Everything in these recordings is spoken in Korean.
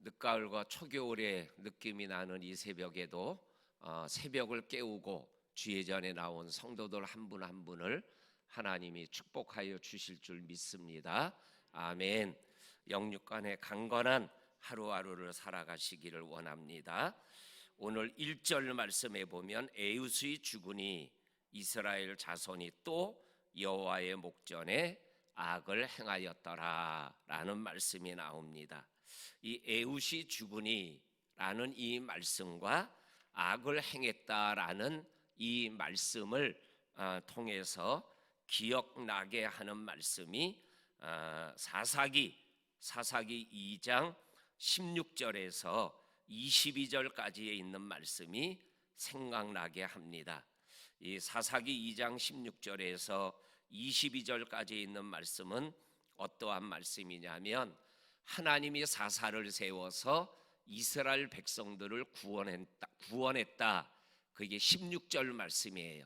늦가을과 초겨울의 느낌이 나는 이 새벽에도 새벽을 깨우고 주의 전에 나온 성도들 한 분 한 분을 하나님이 축복하여 주실 줄 믿습니다. 아멘. 영육간의 강건한 하루하루를 살아가시기를 원합니다. 오늘 1절 말씀에 보면 에우스의 주군이 이스라엘 자손이 또 여호와의 목전에 악을 행하였더라 라는 말씀이 나옵니다. 이 에우시 주군이라는 이 말씀과 악을 행했다라는 이 말씀을 통해서 기억나게 하는 말씀이 사사기 2장 16절에서 22절까지에 있는 말씀이 생각나게 합니다. 이 사사기 2장 16절에서 22절까지 있는 말씀은 어떠한 말씀이냐면 하나님이 사사를 세워서 이스라엘 백성들을 구원했다. 그게 16절 말씀이에요.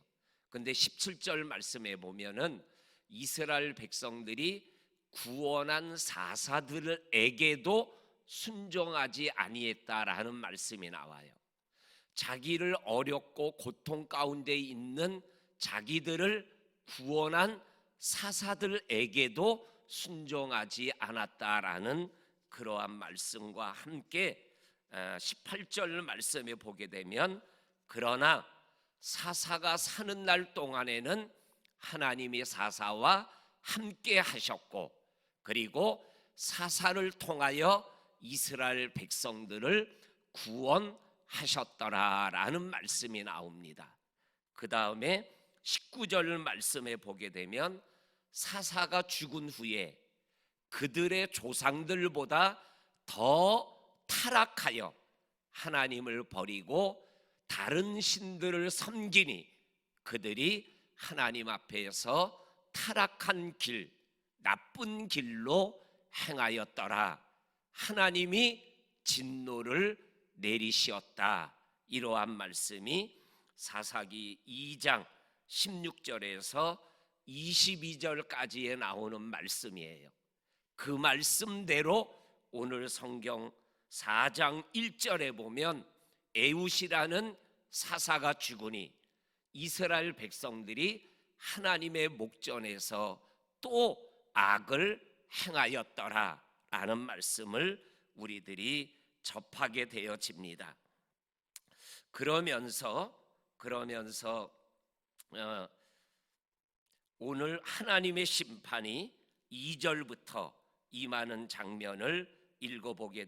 근데 17절 말씀에 보면은 이스라엘 백성들이 구원한 사사들에게도 순종하지 아니했다라는 말씀이 나와요. 자기를 어렵고 고통 가운데 있는 자기들을 구원한 사사들에게도 순종하지 않았다라는 그러한 말씀과 함께 18절 말씀에 보게 되면 그러나 사사가 사는 날 동안에는 하나님이 사사와 함께 하셨고 그리고 사사를 통하여 이스라엘 백성들을 구원하셨더라라는 말씀이 나옵니다. 그 다음에 19절 말씀에 보게 되면 사사가 죽은 후에 그들의 조상들보다 더 타락하여 하나님을 버리고 다른 신들을 섬기니 그들이 하나님 앞에서 타락한 길, 나쁜 길로 행하였더라. 하나님이 진노를 내리시었다. 이러한 말씀이 사사기 2장 16절에서 22절까지에 나오는 말씀이에요. 그 말씀대로 오늘 성경 4장 1절에 보면 에웃이라는 사사가 죽으니 이스라엘 백성들이 하나님의 목전에서 또 악을 행하였더라 라는 말씀을 우리들이 접하게 되어집니다. 그러면서 오늘 하나님의 심판이 2절부터 임하는 장면을 읽어보게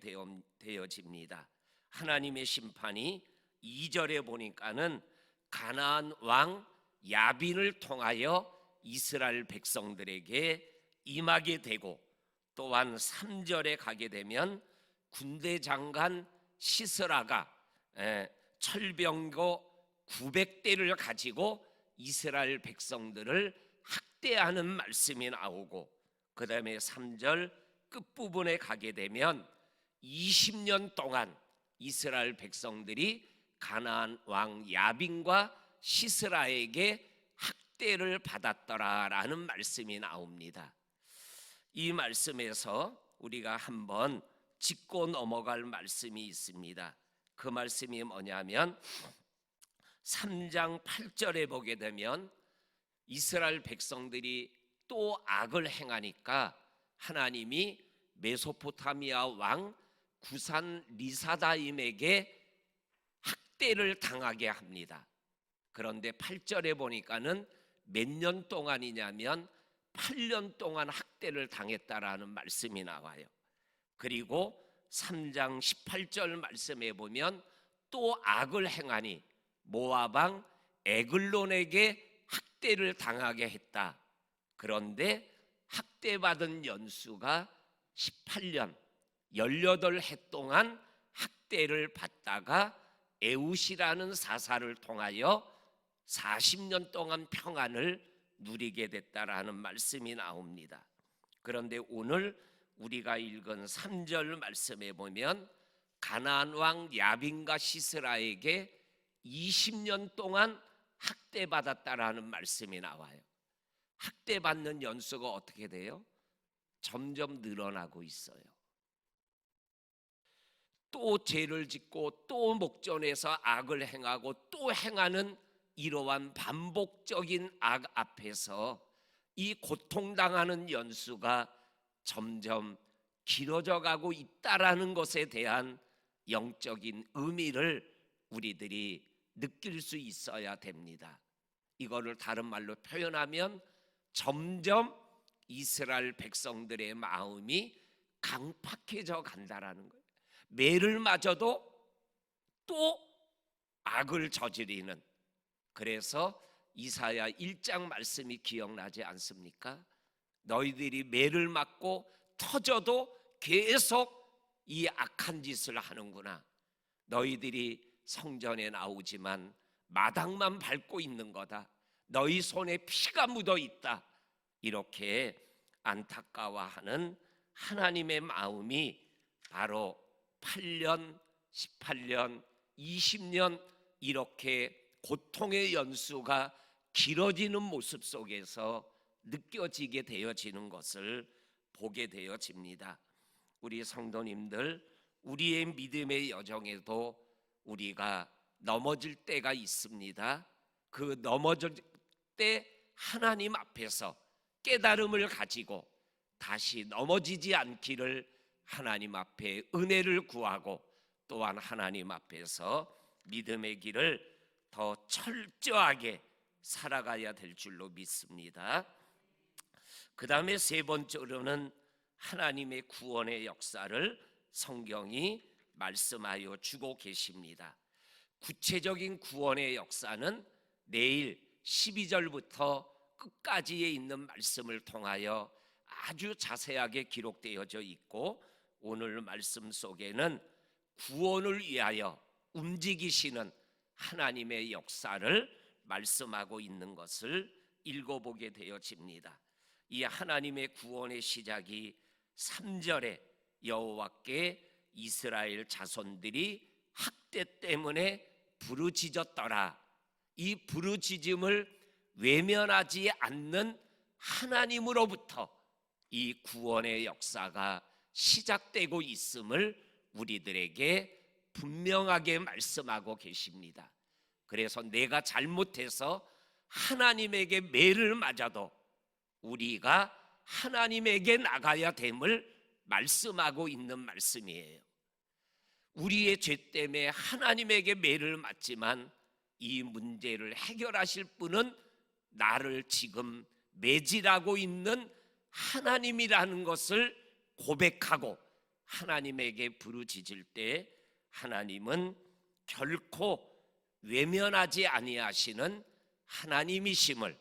되어집니다. 하나님의 심판이 2절에 보니까는 가나안 왕 야빈을 통하여 이스라엘 백성들에게 임하게 되고 또한 3절에 가게 되면 군대 장관 시스라가 철병거 900대를 가지고 이스라엘 백성들을 학대하는 말씀이 나오고 그 다음에 3절 끝부분에 가게 되면 20년 동안 이스라엘 백성들이 가나안 왕 야빈과 시스라에게 학대를 받았더라라는 말씀이 나옵니다. 이 말씀에서 우리가 한번 짚고 넘어갈 말씀이 있습니다. 그 말씀이 뭐냐면 3장 8절에 보게 되면 이스라엘 백성들이 또 악을 행하니까 하나님이 메소포타미아 왕 구산 리사다임에게 학대를 당하게 합니다. 그런데 8절에 보니까는 몇 년 동안이냐면 8년 동안 학대를 당했다라는 말씀이 나와요. 그리고 3장 18절 말씀에 보면 또 악을 행하니 모압 왕 에글론에게 학대를 당하게 했다. 그런데 학대받은 연수가 18년 18해 동안 학대를 받다가 에웃이라는 사사를 통하여 40년 동안 평안을 누리게 됐다라는 말씀이 나옵니다. 그런데 오늘 우리가 읽은 3절 말씀에 보면 가나안 왕 야빈과 시스라에게 20년 동안 학대받았다라는 말씀이 나와요. 학대받는 연수가 어떻게 돼요? 점점 늘어나고 있어요. 또 죄를 짓고 또 목전에서 악을 행하고 또 행하는 이러한 반복적인 악 앞에서 이 고통당하는 연수가 점점 길어져 가고 있다라는 것에 대한 영적인 의미를 우리들이 느낄 수 있어야 됩니다. 이거를 다른 말로 표현하면 점점 이스라엘 백성들의 마음이 강팍해져 간다라는 거예요. 매를 맞아도 또 악을 저지르는, 그래서 이사야 1장 말씀이 기억나지 않습니까? 너희들이 매를 맞고 터져도 계속 이 악한 짓을 하는구나. 너희들이 성전에 나오지만 마당만 밟고 있는 거다. 너희 손에 피가 묻어 있다. 이렇게 안타까워하는 하나님의 마음이 바로 8년, 18년, 20년 이렇게 고통의 연수가 길어지는 모습 속에서 느껴지게 되어지는 것을 보게 되어집니다. 우리 성도님들, 우리의 믿음의 여정에도 우리가 넘어질 때가 있습니다. 그 넘어질 때 하나님 앞에서 깨달음을 가지고 다시 넘어지지 않기를 하나님 앞에 은혜를 구하고, 또한 하나님 앞에서 믿음의 길을 더 철저하게 살아가야 될 줄로 믿습니다. 그 다음에 세 번째로는 하나님의 구원의 역사를 성경이 말씀하여 주고 계십니다. 구체적인 구원의 역사는 내일 12절부터 끝까지에 있는 말씀을 통하여 아주 자세하게 기록되어져 있고, 오늘 말씀 속에는 구원을 위하여 움직이시는 하나님의 역사를 말씀하고 있는 것을 읽어보게 되어집니다. 이 하나님의 구원의 시작이 3절에 여호와께 이스라엘 자손들이 학대 때문에 부르짖었더라. 이 부르짖음을 외면하지 않는 하나님으로부터 이 구원의 역사가 시작되고 있음을 우리들에게 분명하게 말씀하고 계십니다. 그래서 내가 잘못해서 하나님에게 매를 맞아도 우리가 하나님에게 나가야 됨을 말씀하고 있는 말씀이에요. 우리의 죄 때문에 하나님에게 매를 맞지만 이 문제를 해결하실 분은 나를 지금 매질하고 있는 하나님이라는 것을 고백하고 하나님에게 부르짖을 때 하나님은 결코 외면하지 아니하시는 하나님이심을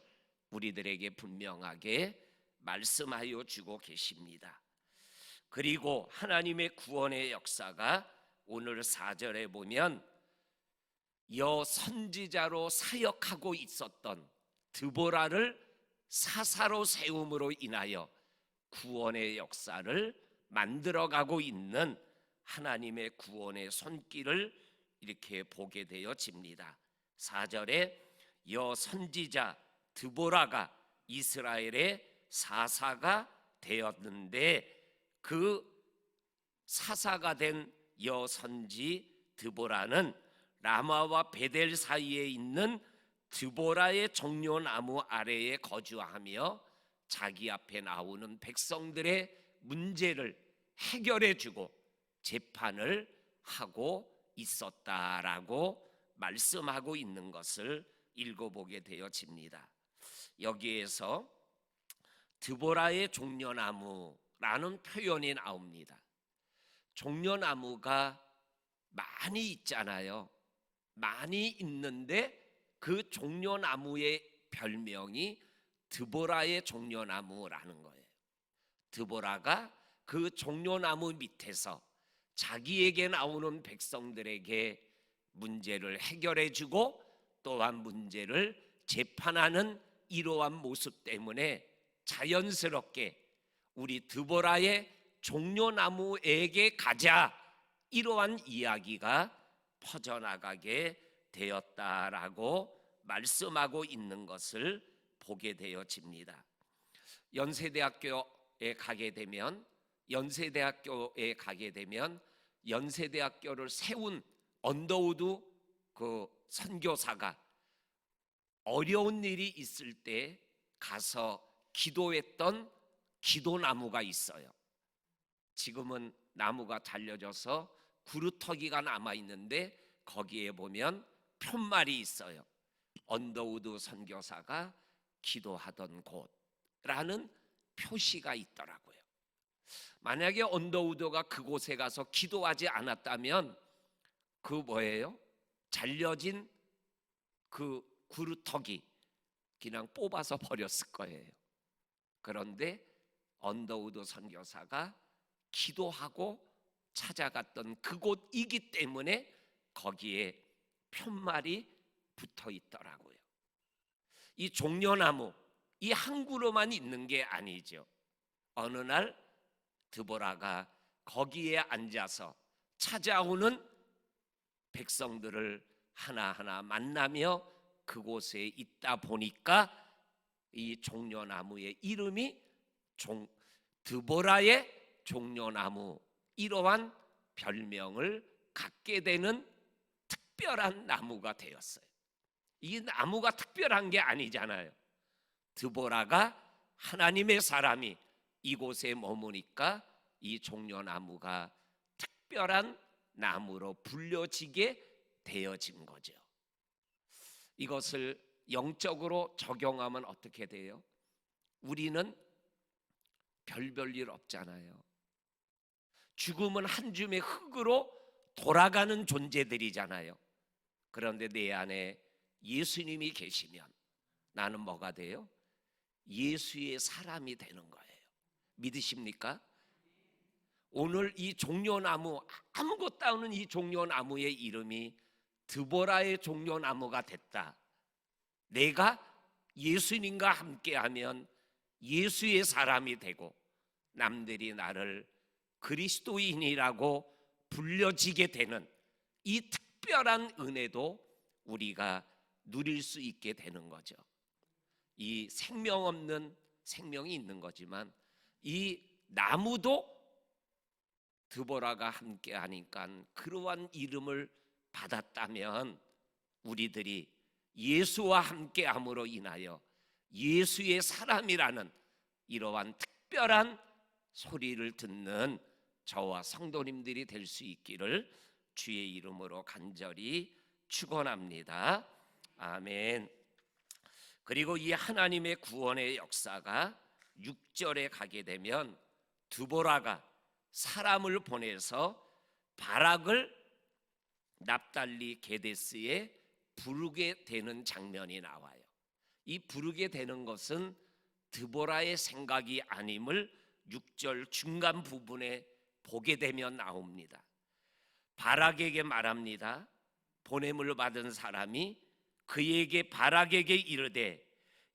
우리들에게 분명하게 말씀하여 주고 계십니다. 그리고 하나님의 구원의 역사가 오늘 4절에 보면 여 선지자로 사역하고 있었던 드보라를 사사로 세움으로 인하여 구원의 역사를 만들어가고 있는 하나님의 구원의 손길을 이렇게 보게 되어집니다. 4절에 여 선지자 드보라가 이스라엘의 사사가 되었는데, 그 사사가 된 여 선지 드보라는 라마와 베델 사이에 있는 드보라의 종려나무 아래에 거주하며 자기 앞에 나오는 백성들의 문제를 해결해 주고 재판을 하고 있었다라고 말씀하고 있는 것을 읽어보게 되어집니다. 여기에서 드보라의 종려나무라는 표현이 나옵니다. 종려나무가 많이 있잖아요. 많이 있는데 그 종려나무의 별명이 드보라의 종려나무라는 거예요. 드보라가 그 종려나무 밑에서 자기에게 나오는 백성들에게 문제를 해결해 주고 또한 문제를 재판하는 이러한 모습 때문에 자연스럽게 우리 드보라의 종려나무에게 가자, 이러한 이야기가 퍼져나가게 되었다라고 말씀하고 있는 것을 보게 되어집니다. 연세대학교에 가게 되면 연세대학교를 세운 언더우드 그 선교사가 어려운 일이 있을 때 가서 기도했던 기도나무가 있어요. 지금은 나무가 잘려져서 구루터기가 남아 있는데 거기에 보면 편말이 있어요. 언더우드 선교사가 기도하던 곳라는 표시가 있더라고요. 만약에 언더우드가 그곳에 가서 기도하지 않았다면 그 뭐예요? 잘려진 그 구루터기 그냥 뽑아서 버렸을 거예요. 그런데 언더우드 선교사가 기도하고 찾아갔던 그곳이기 때문에 거기에 편말이 붙어 있더라고요. 이 종려나무, 이 한 그루만 있는 게 아니죠. 어느 날 드보라가 거기에 앉아서 찾아오는 백성들을 하나하나 만나며 그곳에 있다 보니까 이 종려나무의 이름이 드보라의 종려나무, 이러한 별명을 갖게 되는 특별한 나무가 되었어요. 이 나무가 특별한 게 아니잖아요. 드보라가 하나님의 사람이 이곳에 머무니까 이 종려나무가 특별한 나무로 불려지게 되어진 거죠. 이것을 영적으로 적용하면 어떻게 돼요? 우리는 별별 일 없잖아요. 죽음은 한 줌의 흙으로 돌아가는 존재들이잖아요. 그런데 내 안에 예수님이 계시면 나는 뭐가 돼요? 예수의 사람이 되는 거예요. 믿으십니까? 오늘 이 종려나무, 아무것도 없는 이 종려나무의 이름이 드보라의 종려나무가 됐다. 내가 예수님과 함께하면 예수의 사람이 되고 남들이 나를 그리스도인이라고 불려지게 되는 이 특별한 은혜도 우리가 누릴 수 있게 되는 거죠. 이 생명 없는 생명이 있는 거지만 이 나무도 드보라가 함께 하니까 그러한 이름을 받았다면 우리들이 예수와 함께 함으로 인하여 예수의 사람이라는 이러한 특별한 소리를 듣는 저와 성도님들이 될 수 있기를 주의 이름으로 간절히 축원합니다. 아멘. 그리고 이 하나님의 구원의 역사가 6절에 가게 되면 드보라가 사람을 보내서 바락을 납달리 게데스에 부르게 되는 장면이 나와요. 이 부르게 되는 것은 드보라의 생각이 아님을 6절 중간 부분에 보게 되면 나옵니다. 바락에게 말합니다. 보냄을 받은 사람이 그에게 바락에게 이르되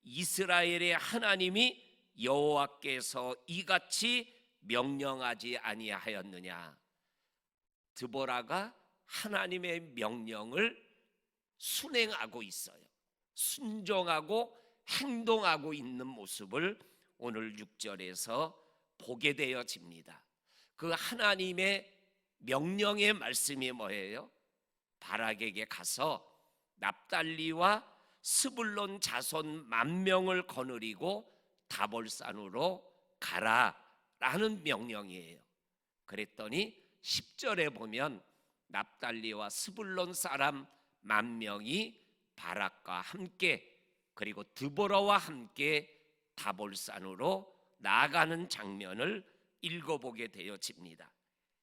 이스라엘의 하나님이 여호와께서 이같이 명령하지 아니하였느냐. 드보라가 하나님의 명령을 순행하고 있어요. 순종하고 행동하고 있는 모습을 오늘 6절에서 보게 되어집니다. 그 하나님의 명령의 말씀이 뭐예요? 바락에게 가서 납달리와 스불론 자손 10,000명을 거느리고 다볼산으로 가라라는 명령이에요. 그랬더니 10절에 보면 납달리와 스불론 사람 10,000명이 바락과 함께 그리고 드보라와 함께 다볼산으로 나아가는 장면을 읽어보게 되어집니다.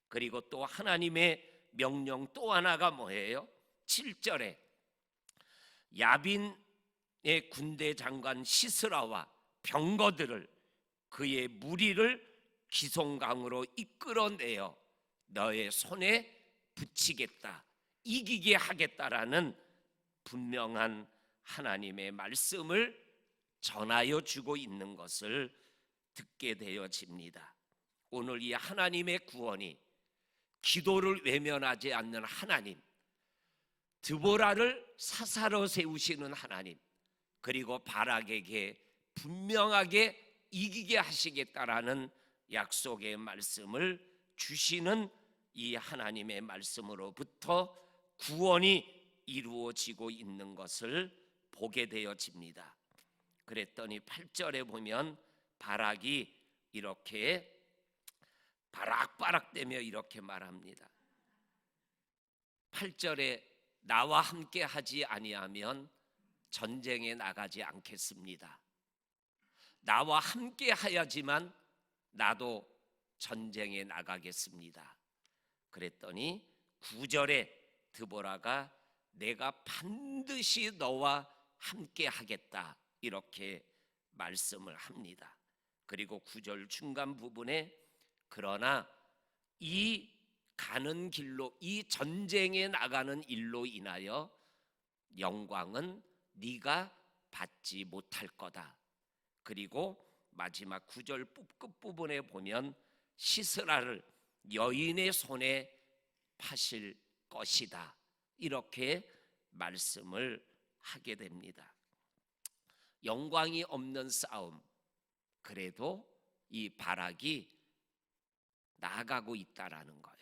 그리고 또 하나님의 명령 또 하나가 뭐예요? 7절에 야빈의 군대 장관 시스라와 병거들을 그의 무리를 기송강으로 이끌어내어 너의 손에 붙이겠다, 이기게 하겠다라는 분명한 하나님의 말씀을 전하여 주고 있는 것을 듣게 되어집니다. 오늘 이 하나님의 구원이 기도를 외면하지 않는 하나님, 드보라를 사사로 세우시는 하나님, 그리고 바락에게 분명하게 이기게 하시겠다라는 약속의 말씀을 주시는 이 하나님의 말씀으로부터 구원이 이루어지고 있는 것을 보게 되어집니다. 그랬더니 8절에 보면 바락이 이렇게 바락바락대며 이렇게 말합니다. 8절에 나와 함께 하지 아니하면 전쟁에 나가지 않겠습니다. 나와 함께 하야지만 나도 전쟁에 나가겠습니다. 그랬더니 9절에 드보라가 내가 반드시 너와 함께 하겠다 이렇게 말씀을 합니다. 그리고 9절 중간 부분에 그러나 이 가는 길로, 이 전쟁에 나가는 일로 인하여 영광은 네가 받지 못할 거다. 그리고 마지막 9절 끝부분에 보면 시스라를 여인의 손에 파실 것이다 이렇게 말씀을 하게 됩니다. 영광이 없는 싸움, 그래도 이 바락이 나아가고 있다라는 거예요.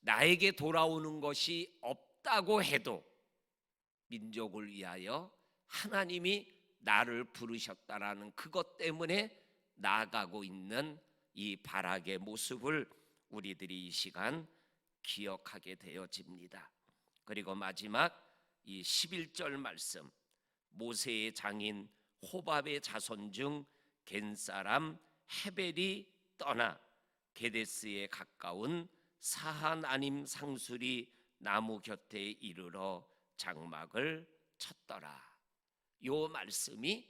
나에게 돌아오는 것이 없다고 해도 민족을 위하여 하나님이 나를 부르셨다라는 그것 때문에 나아가고 있는 이 바락의 모습을 우리들이 이 시간 기억하게 되어집니다. 그리고 마지막 이 11절 말씀, 모세의 장인 호밥의 자손 중 겐사람 헤벨이 떠나 게데스에 가까운 사하나님 상수리 나무 곁에 이르러 장막을 쳤더라. 요 말씀이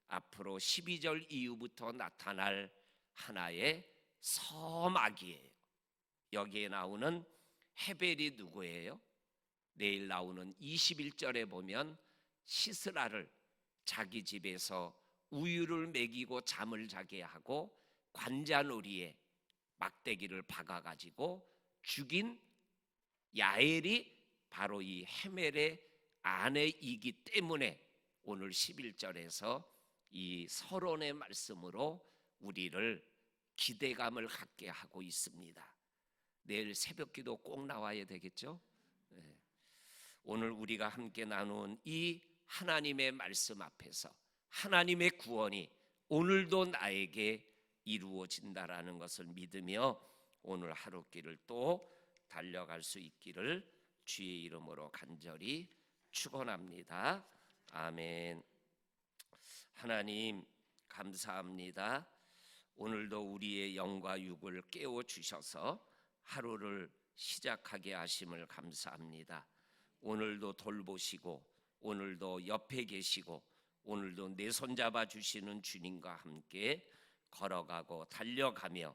앞으로 12절 이후부터 나타날 하나의 서막이에요. 여기에 나오는 헤벨이 누구예요? 내일 나오는 21절에 보면 시스라를 자기 집에서 우유를 먹이고 잠을 자게 하고 관자놀이에 막대기를 박아가지고 죽인 야엘이 바로 이 헤멜의 아내이기 때문에 오늘 11절에서 이 서론의 말씀으로 우리를 기대감을 갖게 하고 있습니다. 내일 새벽기도 꼭 나와야 되겠죠? 네. 오늘 우리가 함께 나눈 이 하나님의 말씀 앞에서 하나님의 구원이 오늘도 나에게 이루어진다라는 것을 믿으며 오늘 하루길을 또 달려갈 수 있기를 주의 이름으로 간절히 축원합니다. 아멘. 하나님 감사합니다. 오늘도 우리의 영과 육을 깨워 주셔서 하루를 시작하게 하심을 감사합니다. 오늘도 돌보시고 오늘도 옆에 계시고 오늘도 내 손잡아 주시는 주님과 함께 걸어가고 달려가며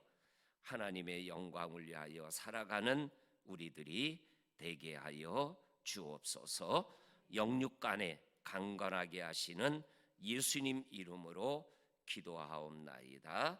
하나님의 영광을 위하여 살아가는 우리들이 되게 하여 주옵소서. 영육간에 강건하게 하시는 예수님 이름으로 기도하옵나이다.